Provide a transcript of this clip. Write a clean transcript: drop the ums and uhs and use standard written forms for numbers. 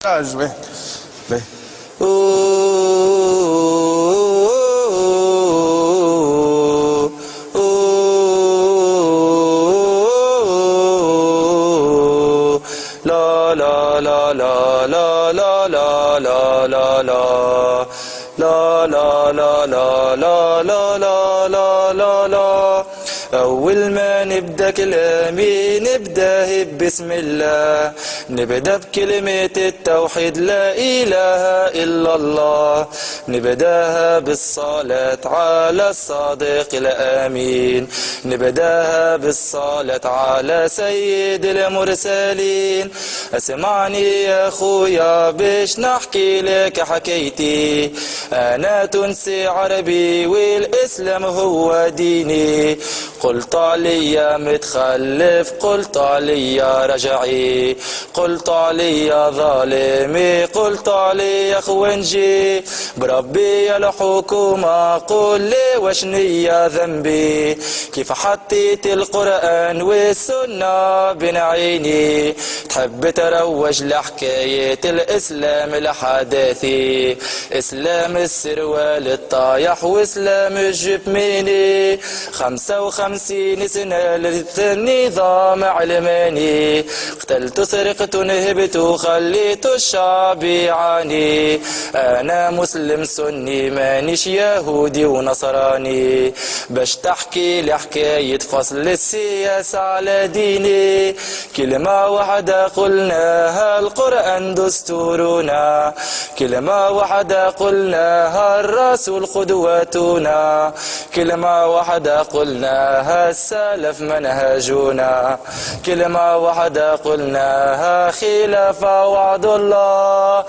به به لا لا لا لا لا لا لا لا لا لا لا لا لا لا لا لا لا لا لا. أول ما نبدأ كلامي نبدأ بسم الله، نبدأ بكلمة التوحيد لا إله إلا الله، نبدأها بالصلاة على الصادق الأمين، نبدأها بالصلاة على سيد المرسلين. اسمعني يا أخويا باش نحكي لك حكايتي، أنا تونسي عربي والإسلام هو ديني، قلت عليا متخلف، قلت عليا رجعي، قلت عليا ظالمي، قلت عليا خونجي، بربي الحكومة قل لي وشنيا ذنبي، كيف حطيت القرآن والسنة بين عيني، تحب تروج لحكاية الإسلام الحداثي، إسلام السروال الطايح وإسلام الجبميني، 55 سنة للنظام علماني، قتلت سرقت نهبت وخليت الشعب يعاني، أنا مسلم سني مانيش يهودي ونصراني، باش تحكي لحكاية فصل السياسة على ديني، كلمة واحدة قلناها القرآن دستورنا، كلمة واحدة قلناها الرسول قدوتنا، كلمة واحدة قلناها السلف منهجنا، كلمة واحدة قلناها خلافة وعد الله.